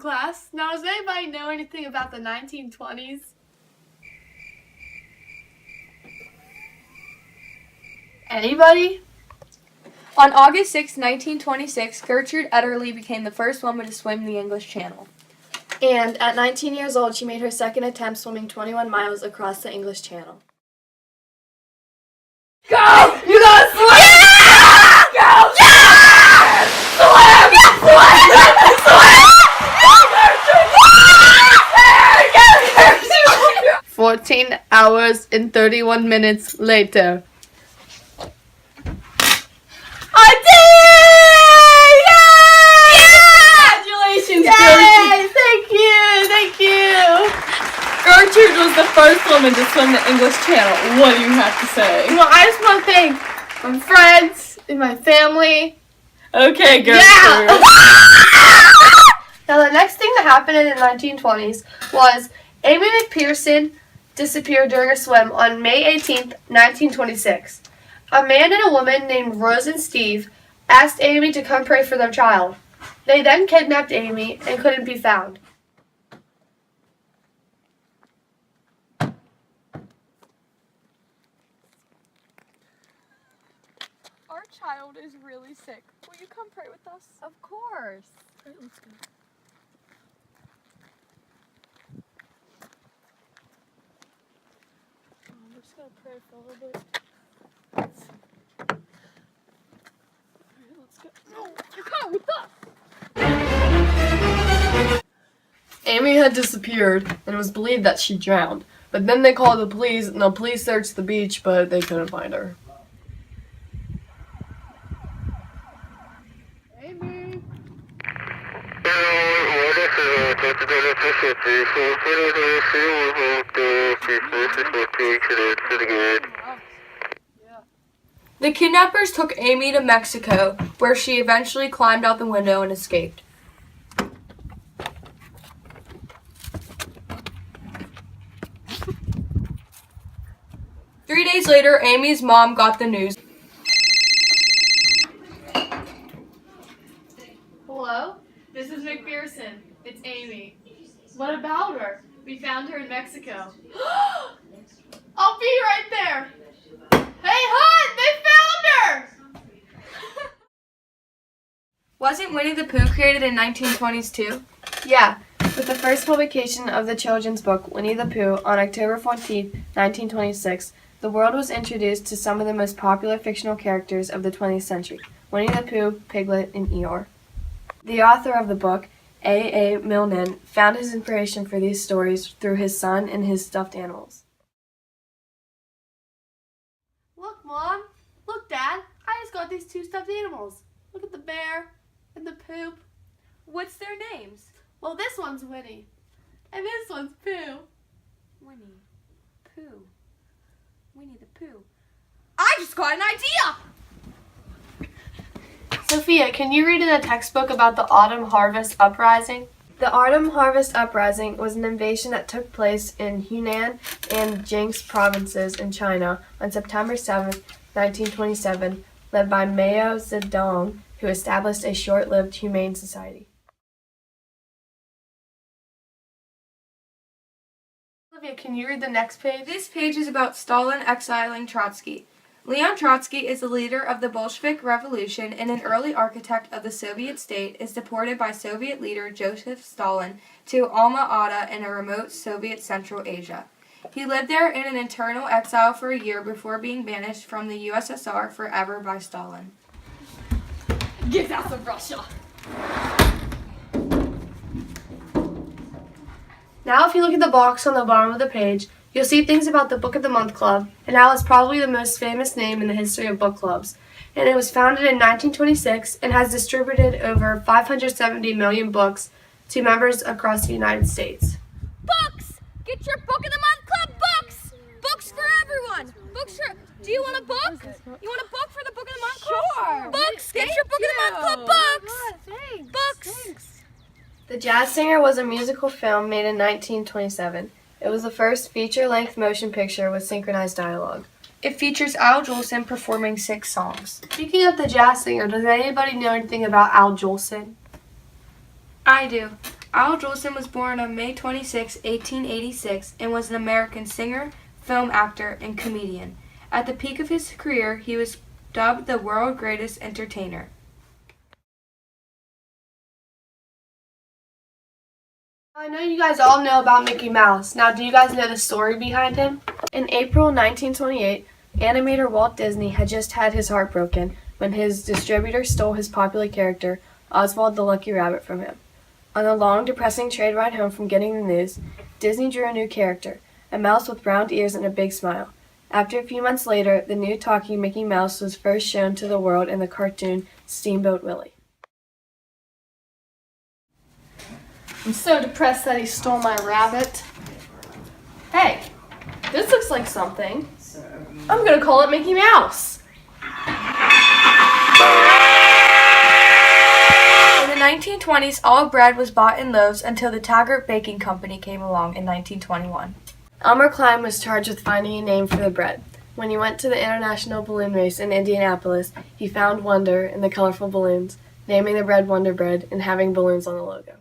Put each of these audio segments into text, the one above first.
class. Now, does anybody know anything about the 1920s? Anybody? On August 6, 1926, Gertrude Ederle became the first woman to swim the English Channel. And at 19 years old, she made her second attempt swimming 21 miles across the English Channel. Go! You gotta swim! Yeah! Go! Yeah! Swim! Swim! 14 hours and 31 minutes later. I did! Yay! Congratulations, Yay! Thank you! Gertrude was the first woman to swim the English Channel. What do you have to say? Well, I just want to thank my friends and my family. Okay, Gertrude. Yeah! Now, the next thing that happened in the 1920s was Amy McPherson disappeared during a swim on May 18th, 1926. A man and a woman named Rose and Steve asked Amy to come pray for their child. They then kidnapped Amy and couldn't be found. Our child is really sick. Will you come pray with us? Of course. All right, let's go. I'm just going to pray for a little bit. Let's go. No, you come with us. Amy had disappeared, and it was believed that she drowned. But then they called the police, and the police searched the beach, but they couldn't find her. Amy! The kidnappers took Amy to Mexico, where she eventually climbed out the window and escaped. Three days later, Amy's mom got the news. Hello? This is McPherson. It's Amy. What about her? We found her in Mexico. I'll be right there! Hey, hon! They found her! Wasn't Winnie the Pooh created in 1920s too? Yeah, with the first publication of the children's book, Winnie the Pooh, on October 14, 1926, the world was introduced to some of the most popular fictional characters of the 20th century, Winnie the Pooh, Piglet, and Eeyore. The author of the book, A. Milne, found his inspiration for these stories through his son and his stuffed animals. Look, Mom. Look, Dad. I just got these two stuffed animals. Look at the bear and the poop. What's their names? Well, this one's Winnie, and this one's Pooh. Winnie, Pooh, Winnie the Pooh. I just got an idea! Sophia, can you read in a textbook about the Autumn Harvest Uprising? The Autumn Harvest Uprising was an invasion that took place in Hunan and Jiangxi provinces in China on September 7, 1927, led by Mao Zedong, who established a short-lived humane society. Olivia, can you read the next page? This page is about Stalin exiling Trotsky. Leon Trotsky is the leader of the Bolshevik Revolution and an early architect of the Soviet state, is deported by Soviet leader Joseph Stalin to Alma-Ata in a remote Soviet Central Asia. He lived there in an internal exile for a year before being banished from the USSR forever by Stalin. Get out of Russia! Now if you look at the box on the bottom of the page, you'll see things about the Book of the Month Club and how it's probably the most famous name in the history of book clubs. And it was founded in 1926 and has distributed over 570 million books to members across the United States. Books! Get your Book of the Month Club books! Books for everyone! Books for... Do you want a book? You want a book for the Book of the Month Club? Sure! Books! Get your Book of the Month Club books! Books! The Jazz Singer was a musical film made in 1927. It was the first feature-length motion picture with synchronized dialogue. It features Al Jolson performing 6 songs. Speaking of the Jazz Singer, does anybody know anything about Al Jolson? I do. Al Jolson was born on May 26, 1886, and was an American singer, film actor, and comedian. At the peak of his career, he was dubbed the world's greatest entertainer. I know you guys all know about Mickey Mouse. Now, do you guys know the story behind him? In April 1928, animator Walt Disney had just had his heart broken when his distributor stole his popular character, Oswald the Lucky Rabbit, from him. On the long, depressing train ride home from getting the news, Disney drew a new character, a mouse with round ears and a big smile. After a few months later, the new talking Mickey Mouse was first shown to the world in the cartoon Steamboat Willie. I'm so depressed that he stole my rabbit. Hey, this looks like something. I'm gonna call it Mickey Mouse. In the 1920s, all bread was bought in loaves until the Taggart Baking Company came along in 1921. Elmer Klein was charged with finding a name for the bread. When he went to the International Balloon Race in Indianapolis, he found wonder in the colorful balloons, naming the bread Wonder Bread and having balloons on the logo.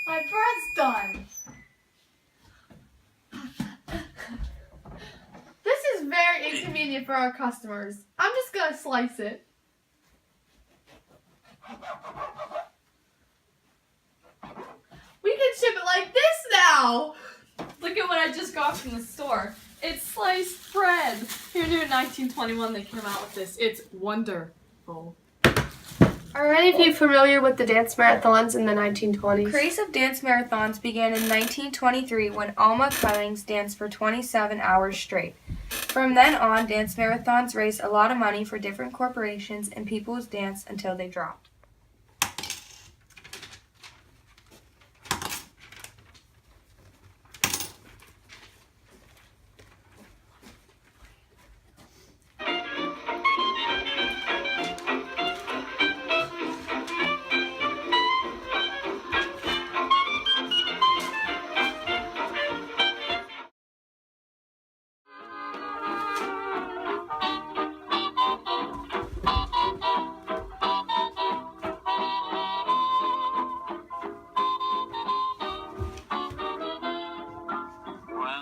My bread's done. This is very inconvenient for our customers. I'm just gonna slice it. We can ship it like this now. Look at what I just got from the store. It's sliced bread. Who knew in 1921 they came out with this? It's wonderful. Are any of you familiar with the dance marathons in the 1920s? Craze of dance marathons began in 1923 when Alma Cummings danced for 27 hours straight. From then on, dance marathons raised a lot of money for different corporations and people's dance until they dropped.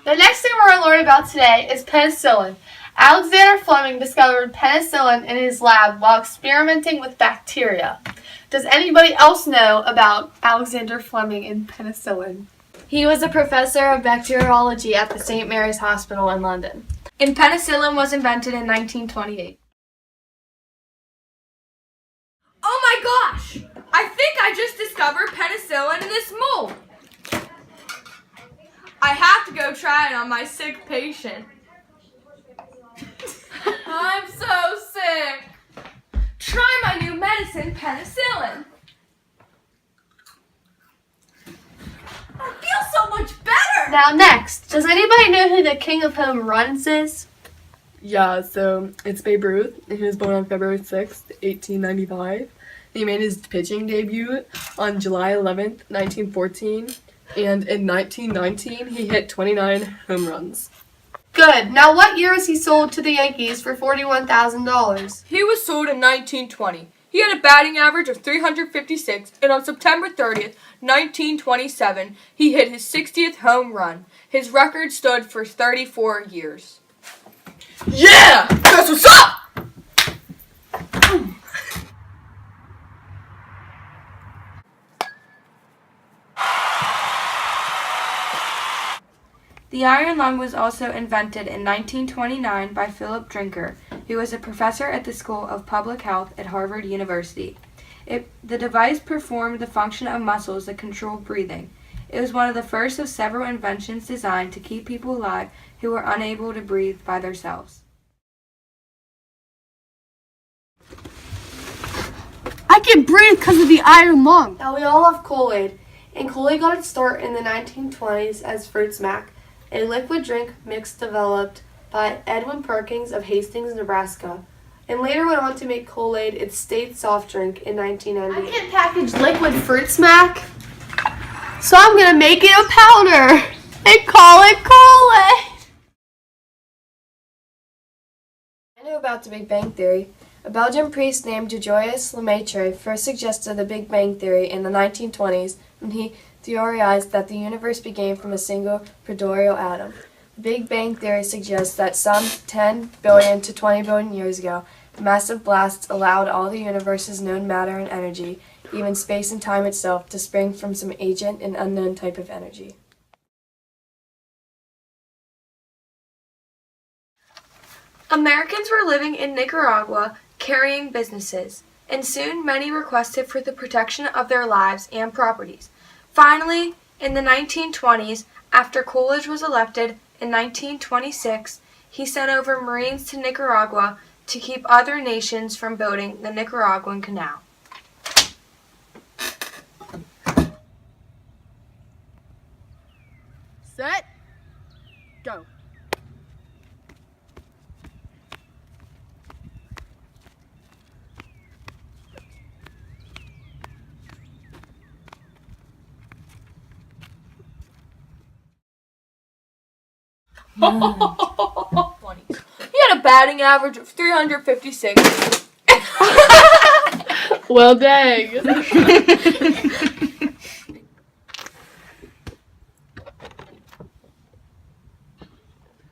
The next thing we're going to learn about today is penicillin. Alexander Fleming discovered penicillin in his lab while experimenting with bacteria. Does anybody else know about Alexander Fleming and penicillin? He was a professor of bacteriology at the St. Mary's Hospital in London. And penicillin was invented in 1928. Oh my gosh! I think I just discovered penicillin in this mold. I have to go try it on my sick patient. I'm so sick. Try my new medicine, penicillin. I feel so much better. Now next, does anybody know who the king of home runs is? Yeah, so it's Babe Ruth. He was born on February 6th, 1895. He made his pitching debut on July 11th, 1914. And in 1919, he hit 29 home runs. Good. Now what year was he sold to the Yankees for $41,000? He was sold in 1920. He had a batting average of 356, and on September 30th, 1927, he hit his 60th home run. His record stood for 34 years. Yeah! That's what's up! The iron lung was also invented in 1929 by Philip Drinker, who was a professor at the School of Public Health at Harvard University. The device performed the function of muscles that control breathing. It was one of the first of several inventions designed to keep people alive who were unable to breathe by themselves. I can breathe because of the iron lung. Now we all love Kool-Aid, and Kool-Aid got its start in the 1920s as Fruit Smack, a liquid drink mix developed by Edwin Perkins of Hastings, Nebraska, and later went on to make Kool-Aid its state soft drink in 1998. I can't package liquid Fruit Smack, so I'm going to make it a powder and call it Kool-Aid. I know about the Big Bang Theory. A Belgian priest named Georges Lemaitre first suggested the Big Bang Theory in the 1920s when he theorized that the universe began from a single primordial atom. The Big Bang Theory suggests that some 10 billion to 20 billion years ago, a massive blast allowed all the universe's known matter and energy, even space and time itself, to spring from some ancient and unknown type of energy. Americans were living in Nicaragua carrying businesses, and soon many requested for the protection of their lives and properties. Finally, in the 1920s, after Coolidge was elected in 1926, he sent over Marines to Nicaragua to keep other nations from building the Nicaraguan Canal. Set. Go. He had a batting average of 356. Well, dang.